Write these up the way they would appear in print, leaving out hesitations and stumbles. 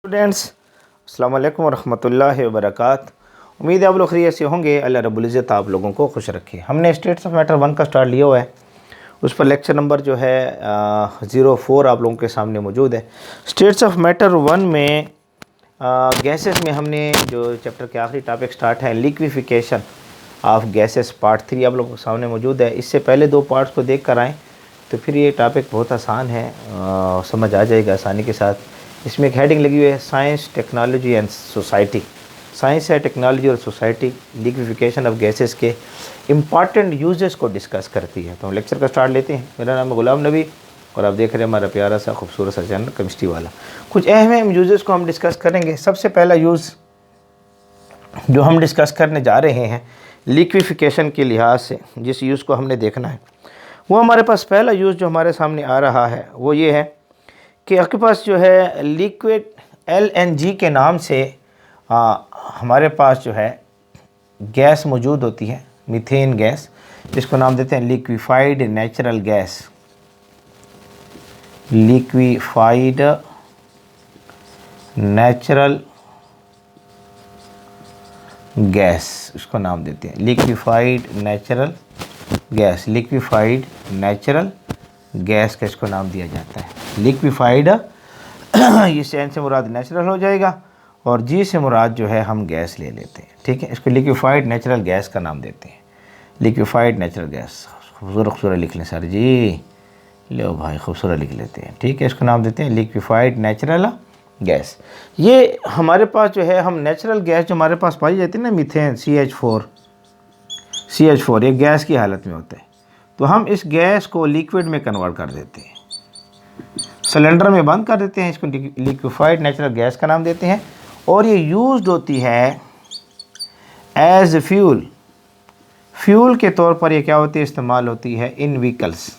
Students, अस्सलाम वालेकुम रहमतुल्लाहि व बरकातहू। उम्मीद है आप लोग खैरियत से होंगे। अल्लाह रब्बुल इज़्ज़त आप लोगों को खुश रखे। हमने स्टेट्स ऑफ मैटर 1 का स्टार्ट लिया हुआ है, उस पर लेक्चर नंबर जो है 04 आप लोगों के सामने मौजूद है। स्टेट्स ऑफ मैटर 1 में गैसेस में हमने जो चैप्टर के आखिरी टॉपिक स्टार्ट है लिक्विफिकेशन ऑफ गैसेस पार्ट 3 आप लोगों के सामने मौजूद है। इससे पहले 2 पार्ट्स को देख कर आएँ तो फिर ये टॉपिक बहुत आसान है, समझ आ जाएगा आसानी के साथ। इसमें एक हेडिंग लगी हुई है science technology and society. Science है, टेक्नोलॉजी और सोसाइटी लिक्विफिकेशन ऑफ गैसेस के इम्पॉर्टेंट यूजेस को डिस्कस करती है। तो हम लेक्चर का स्टार्ट लेते हैं। मेरा नाम है गुलाम नबी और आप देख रहे हैं हमारा प्यारा सा खूबसूरत सा चैनल केमिस्ट्री वाला। कुछ अहम यूजेस को हम डिस्कस करेंगे। सबसे पहला यूज़ जो हम डिस्कस करने जा रहे हैं लिक्विफिकेशन के लिहाज से, जिस यूज़ को हमने देखना है, वो हमारे पास पहला यूज़ जो हमारे सामने आ रहा है वो ये है कि आपके पास जो है लिक्विड LNG के नाम से हमारे पास जो है गैस मौजूद होती है, मीथेन गैस, जिसको नाम देते हैं liquefied natural gas. Liquefied natural gas इसको नाम देते हैं, liquefied natural gas. Liquefied natural gas का इसको नाम दिया जाता है लिक्विफाइड। इस एन से मुराद नेचुरल हो जाएगा और जी से मुराद जो है हम गैस ले लेते हैं, ठीक है। इसको लिक्विफाइड नेचुरल गैस का नाम देते हैं, लिक्विफाइड नेचुरल गैस। खूबसूरत लिख लें सर जी, लो भाई खूबसूरत लिख लेते हैं, ठीक है। इसको नाम देते हैं लिक्विफाइड नेचुरल गैस। ये हमारे पास जो है हम नेचुरल गैस जो हमारे पास पाई जाती है ना, मीथेन CH4 ये गैस की हालत में होता है, तो हम इस गैस को लिक्विड में कन्वर्ट कर देते हैं, सिलेंडर में बंद कर देते हैं। इसको लिक्विफाइड नेचुरल गैस का नाम देते हैं और ये यूज्ड होती है एज फ्यूल के तौर पर। ये क्या होती है, इस्तेमाल होती है इन व्हीकल्स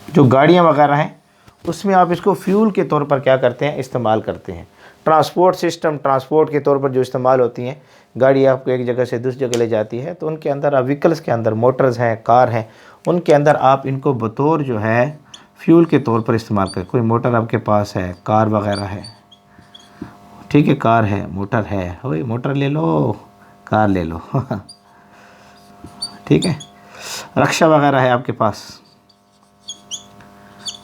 जो गाड़ियाँ वगैरह हैं उसमें आप इसको फ्यूल के तौर पर क्या करते हैं, इस्तेमाल करते हैं। ट्रांसपोर्ट सिस्टम, ट्रांसपोर्ट के तौर पर जो इस्तेमाल होती हैं, गाड़ी आपको एक जगह से दूसरी जगह ले जाती है, तो उनके अंदर आप व्हीकल्स के अंदर मोटर्स हैं, कार हैं, उनके अंदर आप इनको बतौर जो है फ्यूल के तौर पर इस्तेमाल करें। कोई मोटर आपके पास है, कार वगैरह है, ठीक है, कार है, मोटर है, वही मोटर ले लो, कार ले लो ठीक है। रक्षा वगैरह है आपके पास,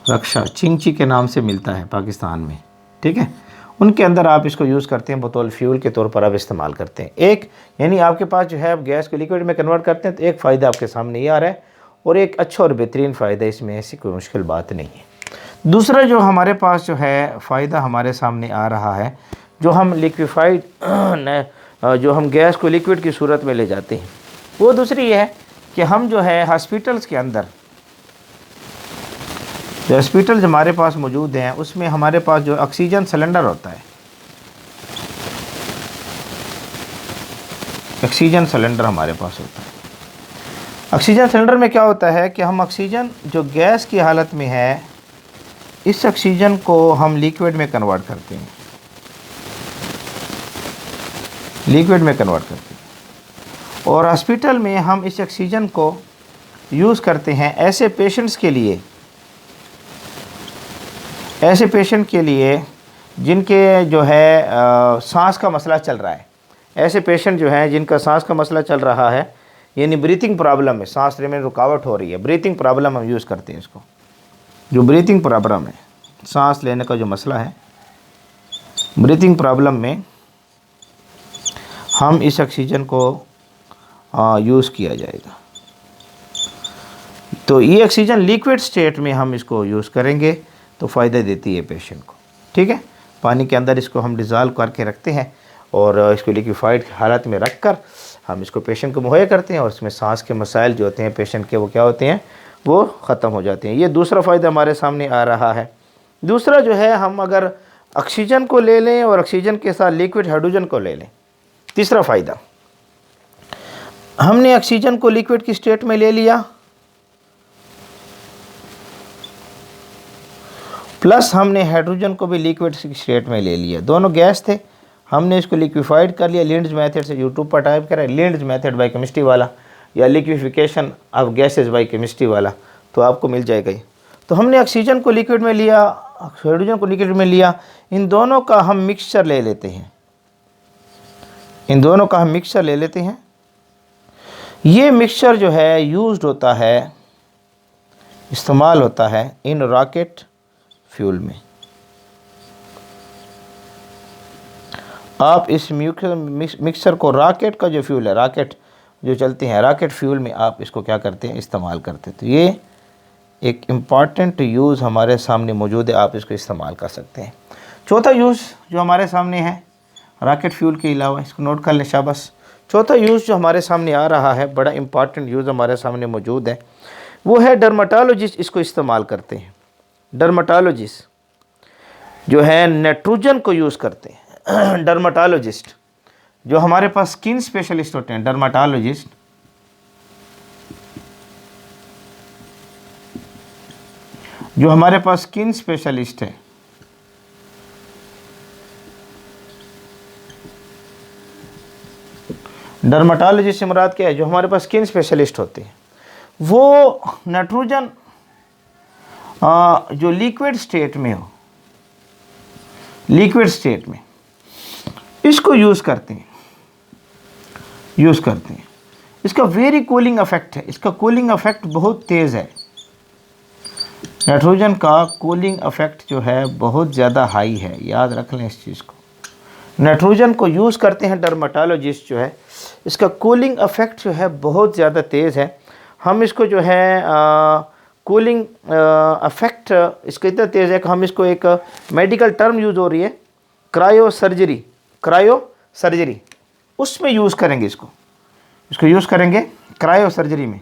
रक्षा चिंची के नाम से मिलता है पाकिस्तान में, ठीक है। उनके अंदर आप इसको यूज़ करते हैं, बतौर फ्यूल के तौर पर आप इस्तेमाल करते हैं। एक यानी आपके पास जो है आप गैस को लिक्विड में कन्वर्ट करते हैं, तो एक फ़ायदा आपके सामने ये आ रहा है और एक अच्छा और बेहतरीन फ़ायदा, इसमें ऐसी कोई मुश्किल बात नहीं है। दूसरा जो हमारे पास जो है फ़ायदा हमारे सामने आ रहा है, जो हम लिक्विफाइड जो हम गैस को लिक्विड की सूरत में ले जाते हैं, वो दूसरी ये है कि हम जो है हॉस्पिटल्स के अंदर जो हॉस्पिटल्स हमारे पास मौजूद हैं उसमें हमारे पास जो ऑक्सीजन सिलेंडर होता है, ऑक्सीजन सिलेंडर हमारे पास होता है। ऑक्सीजन सिलेंडर में क्या होता है कि हम ऑक्सीजन जो गैस की हालत में है, इस ऑक्सीजन को हम लिक्विड में कन्वर्ट करते हैं, लिक्विड में कन्वर्ट करते हैं। और हॉस्पिटल में हम इस ऑक्सीजन को यूज़ करते हैं ऐसे पेशेंट्स के लिए जिनके जो है सांस का मसला चल रहा है। ऐसे पेशेंट जो हैं जिनका सांस का मसला चल रहा है, यानी ब्रीथिंग प्रॉब्लम है, सांस लेने में रुकावट हो रही है, ब्रीथिंग प्रॉब्लम हम यूज़ करते हैं इसको। जो ब्रीथिंग प्रॉब्लम है, सांस लेने का जो मसला है, ब्रीथिंग प्रॉब्लम में हम इस ऑक्सीजन को यूज़ किया जाएगा। तो ये ऑक्सीजन लिक्विड स्टेट में हम इसको यूज़ करेंगे तो फ़ायदा देती है पेशेंट को, ठीक है। पानी के अंदर इसको हम डिज़ॉल्व करके रखते हैं और इसको लिक्विफाइड हालत में रख कर हम इसको पेशेंट को मुहैया करते हैं और उसमें सांस के मसाइल जो होते हैं पेशेंट के, वो क्या होते हैं, वो ख़त्म हो जाते हैं। ये दूसरा फ़ायदा हमारे सामने आ रहा है। दूसरा जो है, हम अगर ऑक्सीजन को ले लें और ऑक्सीजन के साथ लिक्विड हाइड्रोजन को ले लें, तीसरा फ़ायदा, हमने ऑक्सीजन को लिक्विड की स्टेट में ले लिया, प्लस हमने हाइड्रोजन को भी लिक्विड की स्टेट में ले लिया। दोनों गैस थे, हमने इसको लिक्विफाइड कर लिया लिंड्स मेथड से। यूट्यूब पर टाइप करें लिंड्स मेथड बाय केमिस्ट्री वाला, या liquefaction of gases bye chemistry वाला, तो आपको मिल जाएगा ये। तो हमने ऑक्सीजन को लिक्विड में लिया, हाइड्रोजन को लिक्विड में लिया, इन दोनों का हम मिक्सचर ले लेते हैं, इन दोनों का हम मिक्सचर ले लेते हैं। ये मिक्सचर जो है यूज्ड होता है, इस्तेमाल होता है इन रॉकेट फ्यूल में। आप इस मिक्सचर को रॉकेट का जो फ्यूल है, रॉकेट जो चलते हैं, रॉकेट फ्यूल में आप इसको क्या करते हैं, इस्तेमाल करते हैं। तो ये एक इम्पॉर्टेंट यूज़ हमारे सामने मौजूद है, आप इसको इस्तेमाल कर सकते हैं। चौथा यूज़ जो हमारे सामने है रॉकेट फ्यूल के अलावा, इसको नोट कर लें शाबाश। चौथा यूज़ जो हमारे सामने आ रहा है, बड़ा इम्पॉर्टेंट यूज़ हमारे सामने मौजूद है, वो है डर्माटोलॉजिस्ट इसको इस्तेमाल करते हैं। डर्माटोलॉजिस्ट जो है नाइट्रोजन को यूज़ करते हैं। डर्माटोलॉजिस्ट जो हमारे पास स्किन स्पेशलिस्ट होते हैं, डर्माटोलॉजिस्ट जो हमारे पास स्किन स्पेशलिस्ट है, डर्माटोलॉजिस्ट से मुराद क्या है, जो हमारे पास स्किन स्पेशलिस्ट होते हैं, वो नाइट्रोजन जो लिक्विड स्टेट में हो, लिक्विड स्टेट में इसको यूज़ करते हैं, इसका वेरी कूलिंग इफेक्ट है, इसका कूलिंग इफेक्ट बहुत तेज़ है। नाइट्रोजन का कूलिंग इफेक्ट जो है बहुत ज़्यादा हाई है, याद रख लें इस चीज़ को। नाइट्रोजन को यूज़ करते हैं डर्माटोलॉजिस्ट जो है, इसका कूलिंग इफेक्ट जो है बहुत ज़्यादा तेज़ है। हम इसको जो है कूलिंग इफेक्ट इसका इतना तेज़ है कि हम इसको एक मेडिकल टर्म यूज़ हो रही है, क्रायो सर्जरी, उसमें यूज़ करेंगे, इसको यूज़ करेंगे क्रायो सर्जरी में,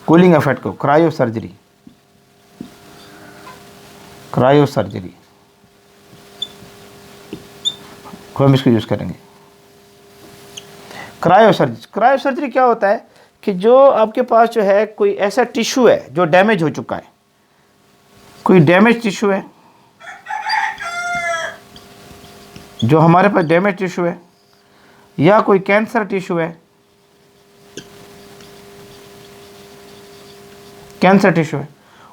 कूलिंग इफेक्ट को क्रायो सर्जरी को हम इसको यूज़ करेंगे। क्रायो सर्जरी क्या होता है कि जो आपके पास जो है कोई ऐसा टिश्यू है जो डैमेज हो चुका है, कोई डैमेज टिश्यू है, जो हमारे पास डैमेज टिश्यू है, या कोई कैंसर टिश्यू है,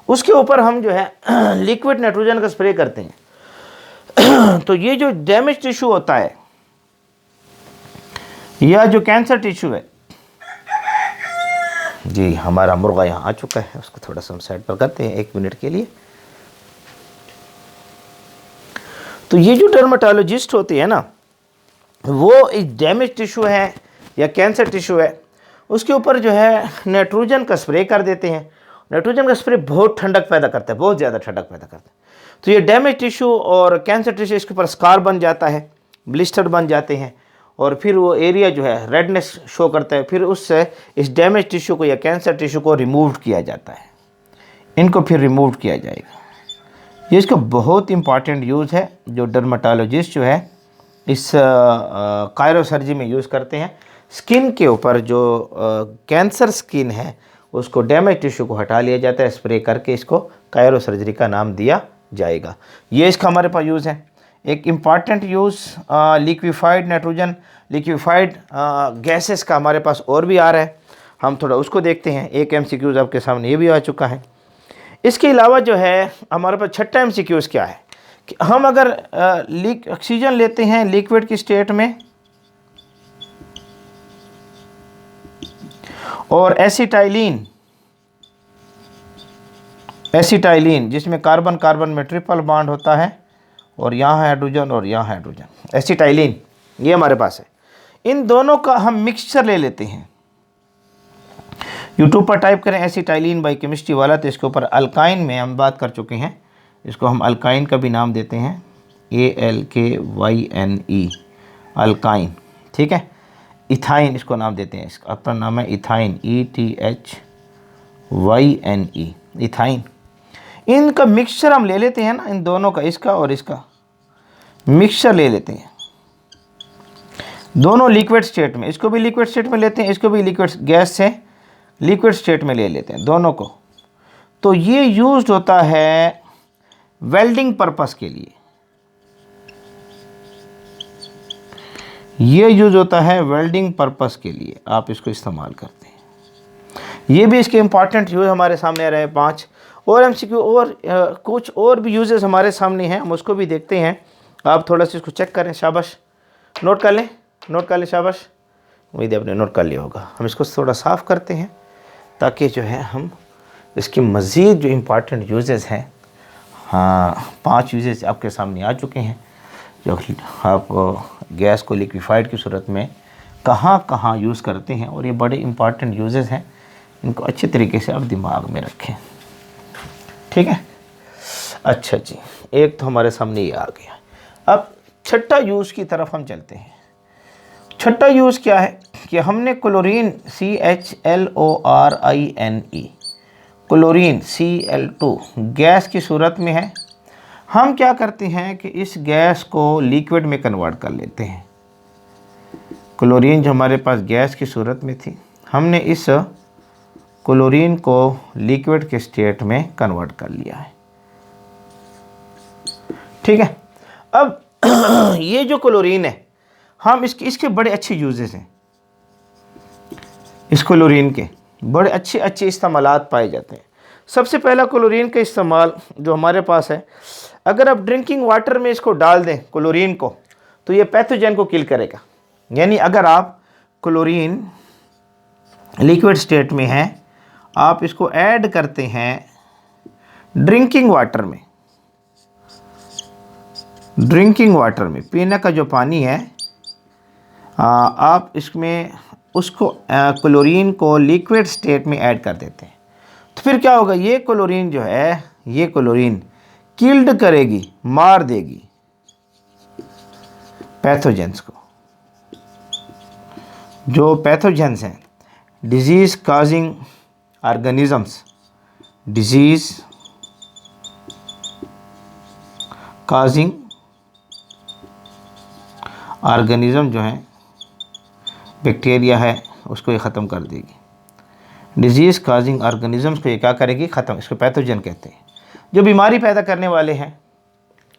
उसके ऊपर हम जो है लिक्विड नाइट्रोजन का स्प्रे करते हैं। तो ये जो डैमेज टिश्यू होता है या जो कैंसर टिश्यू है, जी हमारा मुर्गा यहाँ आ चुका है, उसको थोड़ा सा हम साइड पर करते हैं 1 मिनट के लिए। तो ये जो डर्माटोलॉजिस्ट होते हैं ना, वो एक डैमेज टिश्यू है या कैंसर टिश्यू है, उसके ऊपर जो है नाइट्रोजन का स्प्रे कर देते हैं। नाइट्रोजन का स्प्रे बहुत ठंडक पैदा करता है, बहुत ज़्यादा ठंडक पैदा करता है। तो ये डैमेज टिश्यू और कैंसर टिश्यू, इसके ऊपर स्कार बन जाता है, ब्लिस्टर बन जाते हैं, और फिर वो एरिया जो है रेडनेस शो करता है। फिर उससे इस डैमेज टिश्यू को या कैंसर टिश्यू को रिमूव किया जाता है, इनको फिर रिमूव किया जाएगा। ये इसका बहुत इंपॉर्टेंट यूज़ है जो डर्माटोलॉजिस्ट जो है इस कायरोसर्जरी में यूज़ करते हैं। स्किन के ऊपर जो कैंसर स्किन है उसको, डैमेज टिश्यू को हटा लिया जाता है, स्प्रे करके इसको कायरोसर्जरी का नाम दिया जाएगा। ये इसका हमारे पास यूज़ है। एक important use liquefied nitrogen, liquefied gases का हमारे पास और भी आ रहा है, हम थोड़ा उसको देखते हैं। एक MCQs आपके सामने ये भी आ चुका है। इसके अलावा जो है हमारे पास छठा MCQs क्या है कि हम अगर ऑक्सीजन लेते हैं लिक्विड की स्टेट में और एसिटाइलिन जिसमें कार्बन कार्बन में ट्रिपल बॉन्ड होता है, और यहाँ हाइड्रोजन और यहाँ हाइड्रोजन, एसिटाइलिन ये हमारे पास है। इन दोनों का हम मिक्सचर ले लेते हैं। यूट्यूब पर टाइप करें एसिटाइलिन बाय केमिस्ट्री वाला, तो इसके ऊपर अल्काइन में हम बात कर चुके हैं। इसको हम अल्काइन का भी नाम देते हैं, ALKYNE अल्काइन, ठीक है। इथाइन इसको नाम देते हैं, इसका अपना नाम है इथाइन, ETHYNE इथाइन। इनका मिक्सचर हम ले लेते हैं ना, इन दोनों का, इसका और इसका मिक्सचर ले लेते हैं, दोनों लिक्विड स्टेट में। इसको भी लिक्विड स्टेट में लेते हैं, इसको भी लिक्विड गैस से लिक्विड स्टेट में ले लेते हैं दोनों को। तो ये यूज्ड होता है वेल्डिंग पर्पस के लिए, ये यूज़ होता है वेल्डिंग पर्पस के लिए, आप इसको इस्तेमाल करते हैं। ये भी इसके इम्पॉर्टेंट यूज़ हमारे सामने आ रहे हैं 5। और एमसीक्यू और कुछ और भी यूजेस हमारे सामने हैं, हम उसको भी देखते हैं। आप थोड़ा सा इसको चेक करें, शाबाश, नोट कर लें, नोट कर लें, शाबाश। उम्मीद है आपने नोट कर लिया होगा। हम इसको थोड़ा साफ़ करते हैं ताकि जो है हम इसकी मज़ीद जो इम्पॉर्टेंट यूजेस हैं, हाँ 5 यूजेस आपके सामने आ चुके हैं, जो आप गैस को लिक्विफाइड की सूरत में कहाँ कहाँ यूज़ करते हैं, और ये बड़े इम्पॉर्टेंट यूजेस हैं। इनको अच्छे तरीके से आप दिमाग में रखें, ठीक है। अच्छा जी, एक तो हमारे सामने ये आ गया। अब छठा यूज़ की तरफ हम चलते हैं। छठा यूज़ क्या है कि हमने chlorine CHLORINE, chlorine Cl2 gas की सूरत में है। हम क्या करते हैं कि इस गैस को लिक्विड में कन्वर्ट कर लेते हैं। क्लोरीन जो हमारे पास गैस की सूरत में थी, हमने इस क्लोरीन को लिक्विड के स्टेट में कन्वर्ट कर लिया है, ठीक है। अब ये जो क्लोरीन है, हम इसके बड़े अच्छे यूजेस हैं। इस क्लोरीन के बड़े अच्छे इस्तेमालात पाए जाते हैं। सबसे पहला क्लोरीन का इस्तेमाल जो हमारे पास है, अगर आप ड्रिंकिंग वाटर में इसको डाल दें क्लोरीन को, तो ये पैथोजन को किल करेगा। यानी अगर आप क्लोरीन लिक्विड स्टेट में है, आप इसको ऐड करते हैं ड्रिंकिंग वाटर में, ड्रिंकिंग वाटर में पीने का जो पानी है, आप इसमें उसको क्लोरीन को लिक्विड स्टेट में ऐड कर देते हैं, तो फिर क्या होगा, ये क्लोरीन जो है, ये क्लोरीन किल्ड करेगी, मार देगी पैथोजेंस को। जो पैथोजेंस हैं, disease causing organisms, disease causing organism जो है, बैक्टीरिया है, उसको ये ख़त्म कर देगी। डिजीज़ काजिंग ऑर्गेनिजम्स को ये क्या करेगी, ख़त्म। इसको पैथोजन कहते हैं। जो बीमारी पैदा करने वाले हैं,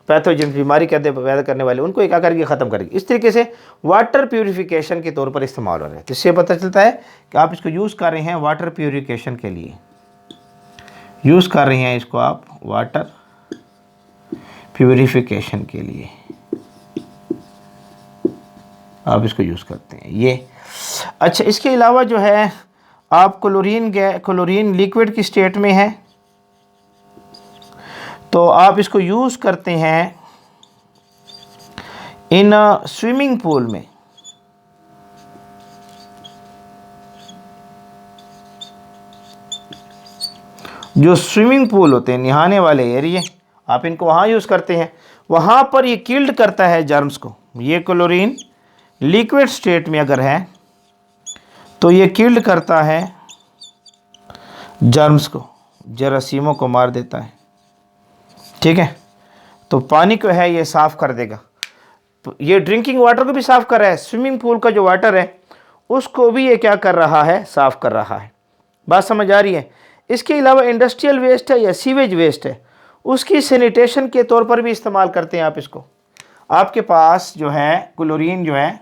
पैथोजन बीमारी पैदा करने वाले, उनको ये क्या करेगी, ख़त्म करेगी। इस तरीके से वाटर प्यूरिफिकेशन के तौर पर इस्तेमाल हो रहा है। तो इससे पता चलता है कि आप इसको यूज़ कर रहे हैं वाटर प्यूरिफिकेशन के लिए, यूज़ कर रहे हैं इसको आप वाटर प्यूरिफिकेशन के लिए, आप इसको यूज़ करते हैं ये। अच्छा, इसके अलावा जो है, आप क्लोरीन लिक्विड की स्टेट में है, तो आप इसको यूज़ करते हैं इन स्विमिंग पूल में। जो स्विमिंग पूल होते हैं, नहाने वाले एरिया, आप इनको वहाँ यूज़ करते हैं। वहाँ पर ये किल्ड करता है जर्म्स को। ये क्लोरीन लिक्विड स्टेट में अगर है, तो ये किल्ड करता है जर्म्स को, जरासीमों को मार देता है, ठीक है। तो पानी को है ये साफ़ कर देगा। तो ये ड्रिंकिंग वाटर को भी साफ़ कर रहा है, स्विमिंग पूल का जो वाटर है उसको भी ये क्या कर रहा है, साफ़ कर रहा है। बात समझ आ रही है। इसके अलावा इंडस्ट्रियल वेस्ट है या सीवेज वेस्ट है, उसकी सैनिटेशन के तौर पर भी इस्तेमाल करते हैं आप इसको। आपके पास जो है क्लोरीन, जो है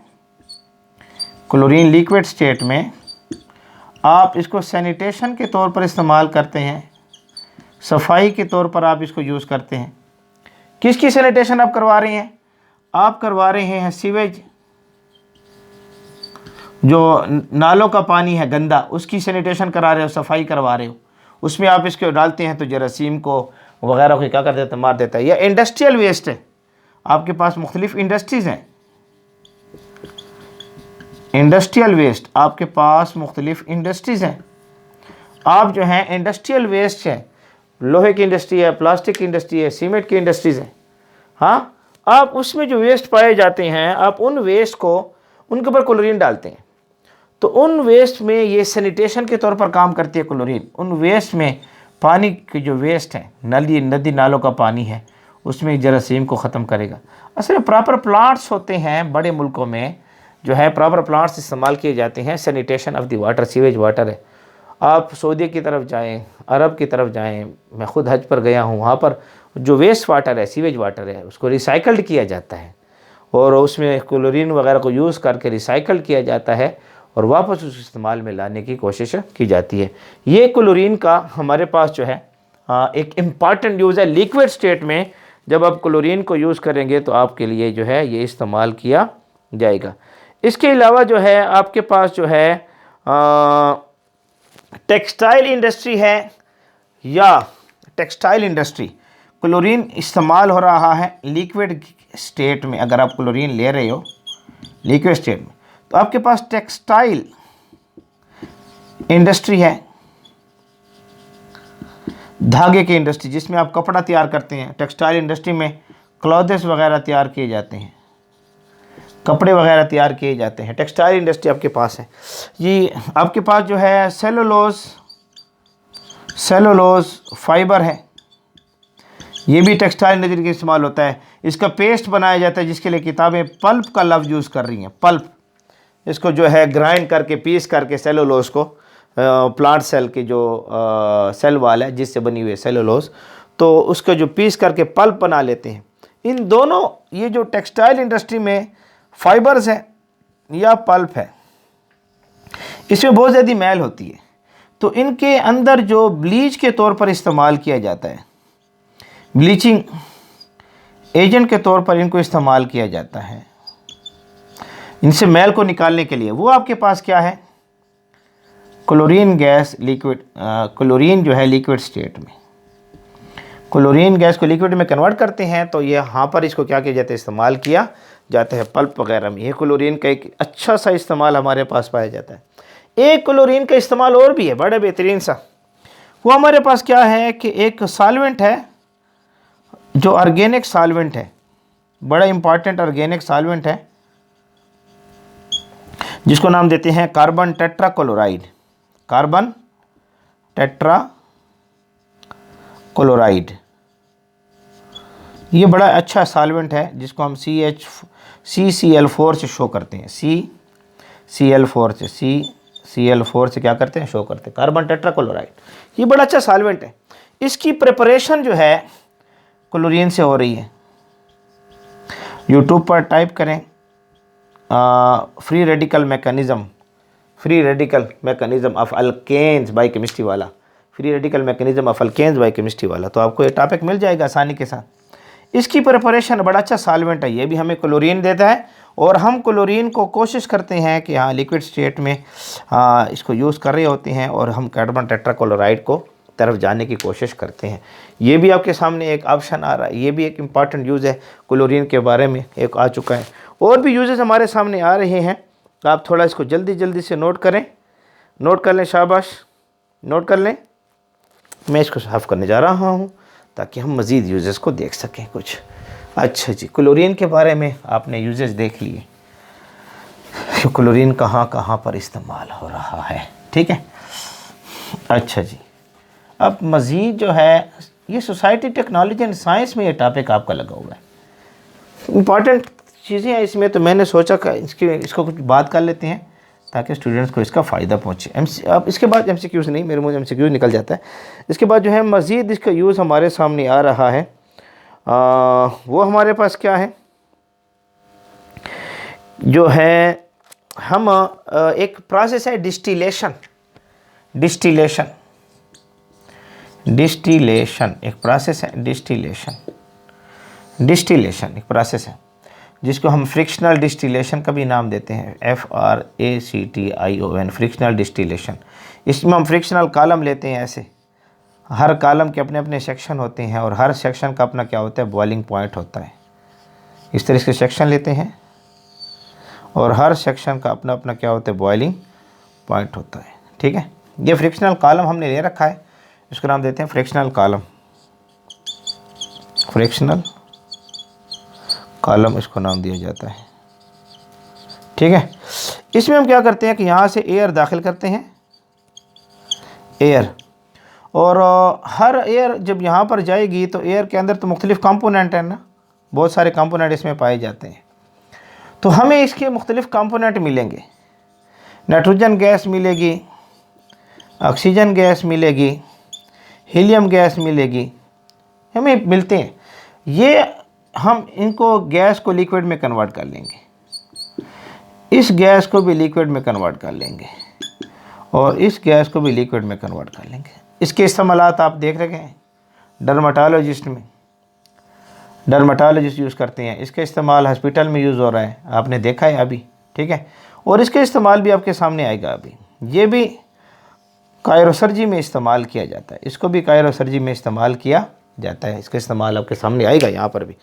क्लोरीन लिक्विड स्टेट में, आप इसको सैनिटेशन के तौर पर इस्तेमाल करते हैं, सफाई के तौर पर आप इसको यूज़ करते हैं। किसकी सैनिटेशन आप करवा रहे हैं, आप करवा रहे हैं सीवेज, जो नालों का पानी है गंदा, उसकी सैनिटेशन करा रहे हो, सफाई करवा रहे हो। उसमें आप इसको डालते हैं तो जरासीम को वगैरह को क्या कर देता है, मार देता है। या इंडस्ट्रियल वेस्ट है, आपके पास मुख्तलिफ इंडस्ट्रीज़ हैं, इंडस्ट्रियल वेस्ट आपके पास मुख्तलिफ इंडस्ट्रीज़ हैं। आप जो हैं इंडस्ट्रियल वेस्ट है, लोहे की इंडस्ट्री है, प्लास्टिक की इंडस्ट्री है, सीमेंट की इंडस्ट्रीज़ है, हाँ, आप उसमें जो वेस्ट पाए जाते हैं, आप उन वेस्ट को उनके ऊपर क्लोरीन डालते हैं, तो उन वेस्ट में ये सैनिटेशन के तौर पर काम करती है क्लोरीन। उन वेस्ट में पानी के जो वेस्ट है, नदी नालों का पानी है, उसमें जरासीम को ख़त्म करेगा। असल में प्रॉपर प्लांट्स होते हैं बड़े मुल्कों में, जो है प्रॉपर प्लांट्स इस्तेमाल किए जाते हैं sanitation of the water. Sewage water है, आप सऊदी की तरफ जाएं, अरब की तरफ जाएं, मैं ख़ुद हज पर गया हूँ, वहाँ पर जो वेस्ट वाटर है, सीवेज वाटर है, उसको रिसाइकल्ड किया जाता है और उसमें क्लोरीन वगैरह को यूज़ करके रिसाइकल किया जाता है और वापस उस इस्तेमाल में लाने की कोशिश की जाती है। ये क्लोरीन का हमारे पास जो है एक इम्पॉर्टेंट यूज़ है लिक्विड स्टेट में। जब आप क्लोरीन को यूज़ करेंगे तो आपके लिए जो है ये इस्तेमाल किया जाएगा। इसके अलावा जो है आपके पास जो है टेक्सटाइल इंडस्ट्री है या टेक्सटाइल इंडस्ट्री, क्लोरीन इस्तेमाल हो रहा है लिक्विड स्टेट में। अगर आप क्लोरीन ले रहे हो लिक्विड स्टेट में तो आपके पास टेक्सटाइल इंडस्ट्री है, धागे की इंडस्ट्री जिसमें आप कपड़ा तैयार करते हैं। टेक्सटाइल इंडस्ट्री में क्लॉथ्स वगैरह तैयार किए जाते हैं, कपड़े वगैरह तैयार किए जाते हैं। टेक्सटाइल इंडस्ट्री आपके पास है। ये आपके पास जो है सेलुलोज फाइबर है, ये भी टेक्सटाइल इंडस्ट्री के इस्तेमाल होता है। इसका पेस्ट बनाया जाता है जिसके लिए किताबें पल्प का लफ्ज़ यूज़ कर रही हैं। पल्प, इसको जो है ग्राइंड करके पीस करके सेलुलोज को, प्लांट सेल की जो सेल वाल है जिससे बनी हुई है सेलुलोज, तो उसको जो पीस करके पल्प बना लेते हैं। इन दोनों, ये जो टेक्सटाइल इंडस्ट्री में फाइबर्स है या पल्प है, इसमें बहुत ज़्यादा मैल होती है, तो इनके अंदर जो ब्लीच के तौर पर इस्तेमाल किया जाता है, ब्लीचिंग एजेंट के तौर पर इनको इस्तेमाल किया जाता है इनसे मैल को निकालने के लिए। वो आपके पास क्या है, क्लोरीन गैस लिक्विड, क्लोरीन जो है लिक्विड स्टेट में, क्लोरीन गैस को लिक्विड में कन्वर्ट करते हैं तो ये यहाँ पर इसको क्या किया जाता है, इस्तेमाल किया जाता है पल्प वगैरह में। ये क्लोरीन का एक अच्छा सा इस्तेमाल हमारे पास पाया जाता है। एक क्लोरीन का इस्तेमाल और भी है बड़ा बेहतरीन सा, वो हमारे पास क्या है कि एक सॉल्वेंट है जो ऑर्गेनिक सॉल्वेंट है, बड़ा इंपॉर्टेंट ऑर्गेनिक सॉल्वेंट है जिसको नाम देते हैं कार्बन टेट्राक्लोराइड। कार्बन टेट्राक्लोराइड ये बड़ा अच्छा सॉल्वेंट है जिसको हम CCl4 से शो करते हैं। CCl4 से क्या करते हैं, शो करते हैं कार्बन टेट्राक्लोराइड। ये बड़ा अच्छा सॉल्वेंट है। इसकी प्रिपरेशन जो है क्लोरीन से हो रही है। यूट्यूब पर टाइप करें free radical mechanism of alkanes by chemistry वाला, free radical mechanism of alkanes by chemistry वाला, तो आपको ये टॉपिक मिल जाएगा आसानी के साथ। इसकी प्रिपरेशन बड़ा अच्छा सॉल्वेंट है, ये भी हमें क्लोरीन देता है और हम क्लोरीन को कोशिश करते हैं कि हाँ लिक्विड स्टेट में इसको यूज़ कर रहे होते हैं और हम कार्बन टेट्राक्लोराइड को तरफ जाने की कोशिश करते हैं। ये भी आपके सामने एक ऑप्शन आ रहा है, ये भी एक इम्पॉर्टेंट यूज़ है क्लोरीन के बारे में एक आ चुका है। और भी यूजेस हमारे सामने आ रहे हैं, तो आप थोड़ा इसको जल्दी से नोट कर लें, शाबाश नोट कर लें। मैं इसको साफ़ करने जा रहा हूँ ताकि हम मज़ीद यूजेस को देख सकें कुछ। अच्छा जी, क्लोरीन के बारे में आपने यूजेस देख लिए, क्लोरीन कहाँ पर इस्तेमाल हो रहा है, ठीक है। अच्छा जी, अब मज़ीद जो है ये सोसाइटी टेक्नोलॉजी एंड साइंस में ये टॉपिक आपका लगा हुआ है, इम्पॉर्टेंट चीज़ें हैं इसमें, तो मैंने सोचा कि इसको कुछ बात कर लेते हैं ताकि स्टूडेंट्स को इसका फ़ायदा पहुँचे। अब इसके बाद MCQs नहीं, मेरे मुँह से MCQ निकल जाता है। इसके बाद जो है मज़ीद इसका यूज़ हमारे सामने आ रहा है, वो हमारे पास क्या है, जो है हम एक प्रोसेस है डिस्टिलेशन एक प्रोसेस है, डिस्टिलेशन एक प्रोसेस है जिसको हम फ्रिक्शनल डिस्टिलेशन का भी नाम देते हैं, FRACTION, फ्रिक्शनल डिस्टिलेशन। इसमें हम फ्रिक्शनल कॉलम लेते हैं, ऐसे हर कॉलम के अपने अपने सेक्शन होते हैं और हर सेक्शन का अपना क्या होता है, बॉइलिंग पॉइंट होता है। इस तरह से सेक्शन लेते हैं और हर सेक्शन का अपना अपना क्या होता है, बॉइलिंग पॉइंट होता है, ठीक है। ये फ्रिक्शनल कॉलम हमने ले रखा है, इसको नाम देते हैं फ्रिक्शनल कॉलम इसको नाम दिया जाता है, ठीक है। इसमें हम क्या करते हैं कि यहाँ से एयर दाखिल करते हैं, एयर, और हर एयर जब यहाँ पर जाएगी तो एयर के अंदर तो मुख्तलिफ़ कंपोनेंट है ना, बहुत सारे कंपोनेंट इसमें पाए जाते हैं। तो हमें इसके मुख्तलिफ़ कंपोनेंट मिलेंगे, नाइट्रोजन गैस मिलेगी, ऑक्सीजन गैस मिलेगी, हीलियम गैस मिलेगी, हमें मिलते हैं। ये हम इनको गैस को लिक्विड में कन्वर्ट कर लेंगे, इस गैस को भी लिक्विड में कन्वर्ट कर लेंगे और इस गैस को भी लिक्विड में कन्वर्ट कर लेंगे। इसके इस्तेमालात आप देख रहे हैं डर्माटोलॉजिस्ट में, डर्माटोलॉजिस्ट यूज़ करते हैं। इसका इस्तेमाल हॉस्पिटल में यूज़ हो रहा है, आपने देखा है अभी, ठीक है। और इसका इस्तेमाल भी आपके सामने आएगा अभी। ये भी कायरोसर्जी में इस्तेमाल किया जाता है, इसको भी कायरोसर्जी में इस्तेमाल किया जाता है। इसका इस्तेमाल आपके सामने आएगा यहाँ पर भी।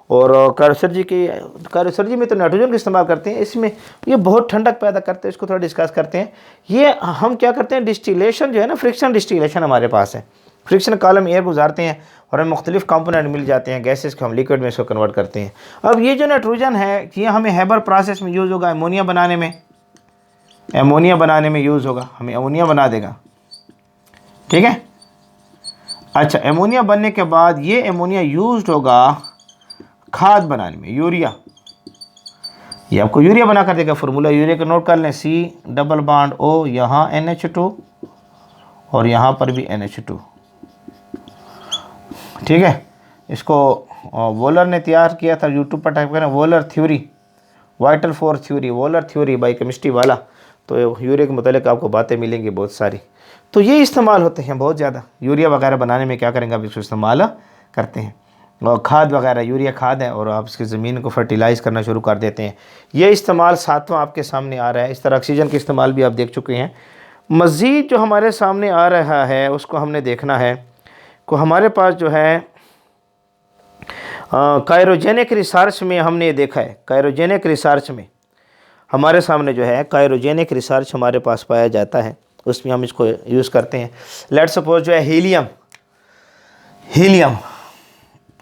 और कायरोसर्जी में तो नाइट्रोजन का इस्तेमाल करते हैं। इसमें ये बहुत ठंडक पैदा करते हैं, इसको थोड़ा डिस्कस करते हैं। ये हम क्या करते हैं, डिस्टिलेशन जो है ना, फ्रिक्शन डिस्टिलेशन हमारे पास है। फ्रिक्शन कॉलम एयर गुजारते हैं और हमें मुख्तलिफ कंपोनेंट मिल जाते हैं गैसेस को, हम लिक्विड में इसको कन्वर्ट करते हैं। अब ये जो नाइट्रोजन है ये हमें हेबर प्रोसेस में यूज़ होगा, एमोनिया बनाने में, एमोनिया बनाने में यूज़ होगा, हमें एमोनिया बना देगा, ठीक है। अच्छा, एमोनिया बनने के बाद ये एमोनिया यूज़ होगा खाद बनाने में, यूरिया। ये आपको यूरिया बना कर देगा। फार्मूला यूरिया का नोट कर लें, C+O, यहाँ NH2 और यहाँ पर भी NH2, ठीक है। इसको वोलर ने तैयार किया था, यूट्यूब पर टाइप करें volar theory, vital force theory, volar theory by chemistry वाला, तो यूरिया के मुतालिक आपको बातें मिलेंगी बहुत सारी। तो ये इस्तेमाल होते हैं बहुत ज़्यादा, यूरिया वगैरह बनाने में क्या करेंगे, आप इसको इस्तेमाल करते हैं। और खाद वगैरह, यूरिया खाद है और आप इसकी ज़मीन को फर्टिलाइज़ करना शुरू कर देते हैं। ये इस्तेमाल सातवां आपके सामने आ रहा है। इस तरह ऑक्सीजन का इस्तेमाल भी आप देख चुके हैं। मज़ीद जो हमारे सामने आ रहा है उसको हमने देखना है को हमारे पास जो है कायरोजेनिक रिसर्च में हमने देखा है। कायरोजेनिक रिसर्च में हमारे सामने जो है कायरोजेनिक रिसर्च हमारे पास पाया जाता है, उसमें हम इसको यूज़ करते हैं। लेट्स सपोज जो है हीलियम, हीलियम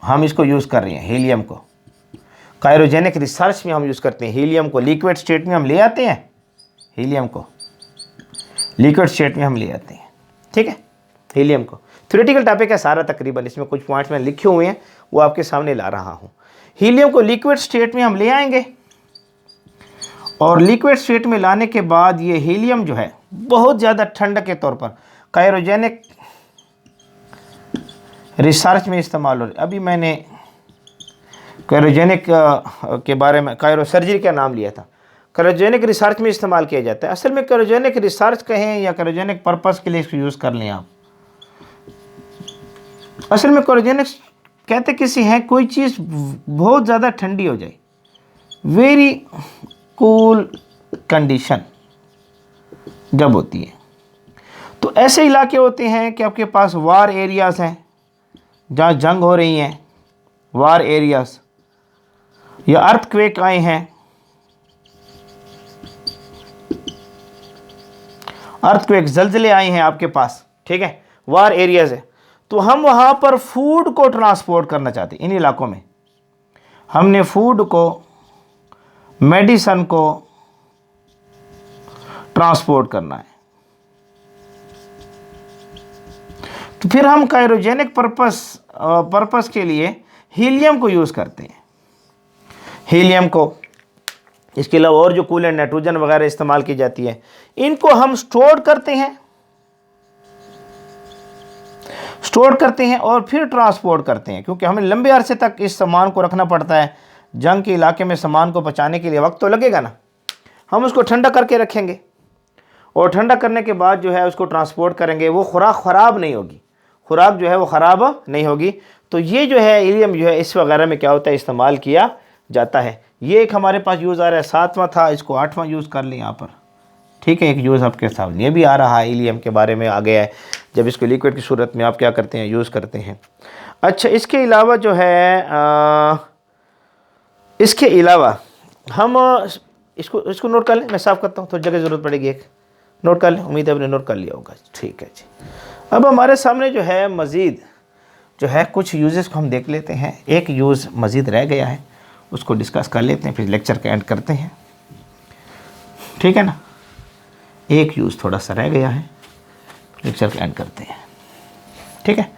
हम इसको यूज़ कर रहे हैं, हीलियम को कायरोजेनिक रिसर्च में हम यूज़ करते हैं। हीलियम को लिक्विड स्टेट में हम ले आते हैं, हीलियम को लिक्विड स्टेट में हम ले आते हैं, ठीक है। हीलियम को थ्योरेटिकल टॉपिक है सारा तकरीबन, इसमें कुछ पॉइंट्स मैंने लिखे हुए हैं वो आपके सामने ला रहा हूँ। हीलियम को लिक्विड स्टेट में हम ले आएंगे और लिक्विड स्टेट में लाने के बाद ये हीलियम जो है बहुत ज़्यादा ठंडक के तौर पर कायरोजेनिक रिसर्च में इस्तेमाल हो रही। अभी मैंने कायरोजेनिक के बारे में कायरोसर्जरी का नाम लिया था, कायरोजेनिक रिसर्च में इस्तेमाल किया जाता है। असल में कायरोजेनिक रिसर्च कहें या कायरोजेनिक पर्पस के लिए इसको यूज़ कर लें आप। असल में कायरोजेनिक कहते किसी हैं कोई चीज़ बहुत ज़्यादा ठंडी हो जाए, वेरी कूल कंडीशन जब होती है। तो ऐसे इलाके होते हैं कि आपके पास वार एरियाज़ हैं जहाँ जंग हो रही हैं, वार एरियाज़, या अर्थक्वेक आए हैं, अर्थक्वेक ज़लज़ले आए हैं आपके पास, ठीक है, वार एरियाज़ है। तो हम वहाँ पर फूड को ट्रांसपोर्ट करना चाहते हैं। इन इलाकों में हमने फूड को, मेडिसन को ट्रांसपोर्ट करना है। तो फिर हम कायरोजेनिक पर्पस के लिए हीलियम को यूज़ करते हैं। हीलियम को, इसके अलावा और जो कूलेंट नाइट्रोजन वगैरह इस्तेमाल की जाती है, इनको हम स्टोर करते हैं और फिर ट्रांसपोर्ट करते हैं, क्योंकि हमें लंबे अरसे तक इस सामान को रखना पड़ता है। जंग के इलाके में सामान को पहुंचाने के लिए वक्त तो लगेगा ना, हम उसको ठंडा करके रखेंगे और ठंडा करने के बाद जो है उसको ट्रांसपोर्ट करेंगे। वो खुराक ख़राब नहीं होगी, खुराक जो है वो ख़राब नहीं होगी। तो ये जो है हीलियम जो है इस वगैरह में क्या होता है, इस्तेमाल किया जाता है। ये एक हमारे पास यूज़ आ रहा है, 7वां था, इसको 8वां यूज़ कर लें यहाँ पर, ठीक है। एक यूज़ आपके सामने ये भी आ रहा है, हीलियम के बारे में आ गया है, जब इसको लिक्विड की सूरत में आप क्या करते हैं, यूज़ करते हैं। अच्छा, इसके अलावा जो है इसके अलावा हम इसको नोट कर लें, मैं साफ़ करता हूँ, थोड़ी जगह ज़रूरत पड़ेगी, एक नोट कर लें। उम्मीद है आपने नोट कर लिया होगा, ठीक है जी। अब हमारे सामने जो है मज़ीद जो है कुछ यूज़ेस को हम देख लेते हैं। एक यूज़ मज़ीद रह गया है, उसको डिस्कस कर लेते हैं, फिर लेक्चर का एंड करते हैं, ठीक है ना। एक यूज़ थोड़ा सा रह गया है, लेक्चर का एंड करते हैं, ठीक है।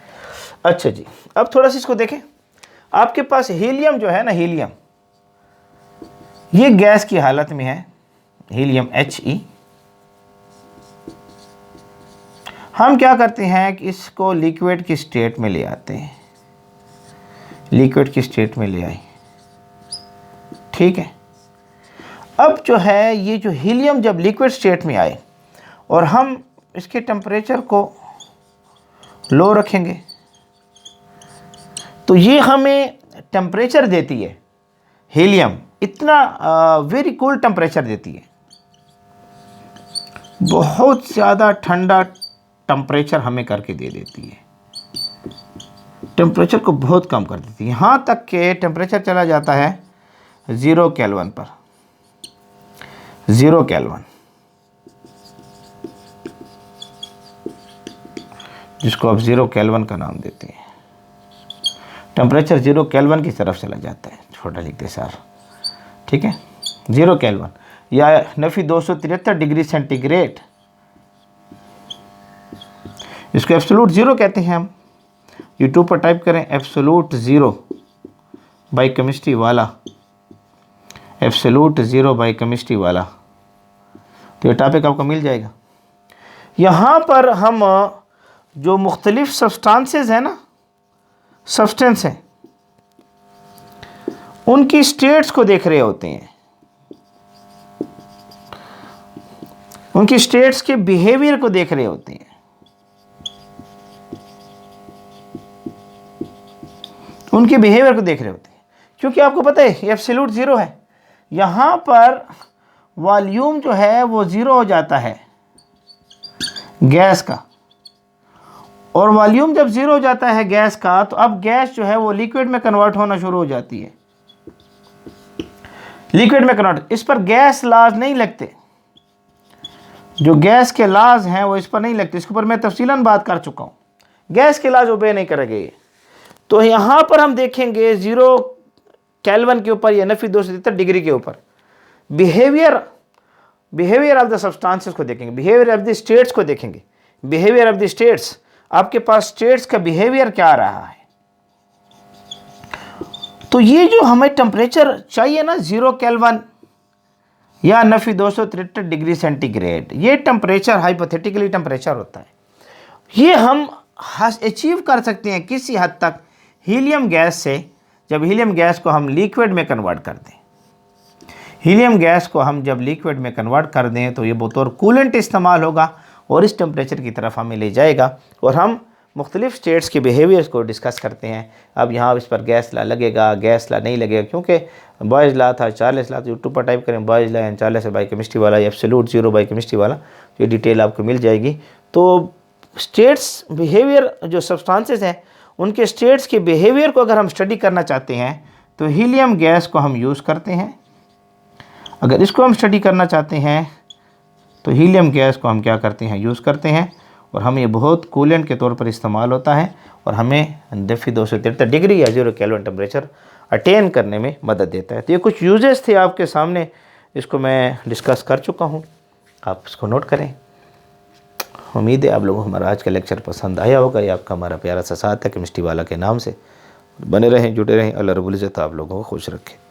अच्छा जी, अब थोड़ा सा इसको देखें। आपके पास हीलियम जो है ना, हीलियम ये गैस की हालत में है, हीलियम He। हम क्या करते हैं कि इसको लिक्विड की स्टेट में ले आते हैं। लिक्विड की स्टेट में ले आई। ठीक है, अब जो है ये जो हीलियम जब लिक्विड स्टेट में आए और हम इसके टेम्परेचर को लो रखेंगे तो ये हमें टेम्परेचर देती है, हीलियम इतना वेरी कूल टेम्परेचर देती है, बहुत ज़्यादा ठंडा टेम्परेचर हमें करके दे देती है, टेम्परेचर को बहुत कम कर देती है। यहाँ तक के टेम्परेचर चला जाता है 0 केल्विन पर, 0 केल्विन, जिसको आप 0 केल्विन का नाम देते हैं। टेम्परेचर 0 केल्विन की तरफ चला जाता है, छोटा लिखते सर। ठीक है, 0 केल्विन या नफी 273 डिग्री सेंटीग्रेड, इसको एब्सोल्यूट 0 कहते हैं हम। यूट्यूब पर टाइप करें एब्सोल्यूट 0 बाय केमिस्ट्री वाला, एब्सोल्यूट 0 बाय केमिस्ट्री वाला, तो ये टॉपिक आपको मिल जाएगा। यहाँ पर हम जो मुख्तलिफ सब्सटेंसेस हैं ना, सब्सटेंस हैं, उनकी स्टेट्स को देख रहे होते हैं, उनकी स्टेट्स के बिहेवियर को देख रहे होते हैं, उनके बिहेवियर को देख रहे होते हैं। क्योंकि आपको पता है ये एब्सोल्यूट 0 है, यहाँ पर वॉल्यूम जो है वो 0 हो जाता है गैस का, और वॉल्यूम जब 0 हो जाता है गैस का तो अब गैस जो है वो लिक्विड में कन्वर्ट होना शुरू हो जाती है, लिक्विड में कन्वर्ट। इस पर गैस लाज नहीं लगते, जो गैस के लाज हैं वो इस पर नहीं लगते, इसके ऊपर मैं तफसीलन बात कर चुका हूँ। गैस के लाज ओबे नहीं करेंगे। तो यहाँ पर हम देखेंगे 0 केल्विन के ऊपर या नफी 273 डिग्री के ऊपर बिहेवियर ऑफ द सब्सटेंसेस को देखेंगे, बिहेवियर ऑफ द स्टेट्स को देखेंगे, बिहेवियर ऑफ द स्टेट्स, आपके पास स्टेट्स का बिहेवियर क्या आ रहा है। तो ये जो हमें टेम्परेचर चाहिए ना 0 केल्विन या नफी 273 डिग्री सेंटीग्रेड, ये टेम्परेचर हाइपोथेटिकली टेम्परेचर होता है, ये हम अचीव कर सकते हैं किसी हद तक हीलियम गैस से, जब हीलियम गैस को हम लिक्विड में कन्वर्ट कर दें। हीलियम गैस को हम जब लिक्विड में कन्वर्ट कर दें तो ये बतौर कूलेंट इस्तेमाल होगा और इस टेम्परेचर की तरफ हमें ले जाएगा, और हम मुख्तलिफ स्टेट्स के बिहेवियर्स को डिस्कस करते हैं। अब यहाँ इस पर गैस ला लगेगा, गैस ला नहीं लगेगा, क्योंकि बॉयज़ ला था, चार्ल्स ला, तो यूट्यूब पर टाइप करें Boyle's law and Charles by chemistry वाला या एब्सोल्यूट 0 बाय केमिस्ट्री वाला, ये डिटेल आपको मिल जाएगी। तो स्टेट्स बिहेवियर जो सब्सटेंसेस हैं उनके स्टेट्स के बिहेवियर को अगर हम स्टडी करना चाहते हैं तो हीलियम गैस को हम यूज़ करते हैं। अगर इसको हम स्टडी करना चाहते हैं तो हीलियम गैस को हम क्या करते हैं, यूज़ करते हैं, और हमें ये बहुत कूलेंट के तौर पर इस्तेमाल होता है और हमें नफी 273 डिग्री या 0 केल्विन टेम्परेचर अटेन करने में मदद देता है। तो ये कुछ यूजेस थे आपके सामने, इसको मैं डिस्कस कर चुका हूँ, आप इसको नोट करें। उम्मीद है आप लोगों को हमारा आज का लेक्चर पसंद आया होगा। ये आपका हमारा प्यारा सा साथ है केमिस्ट्री वाला के नाम से। बने रहें, जुड़े रहें। अल्लाह रब्बुल इज़्ज़त आप लोगों को खुश रखे।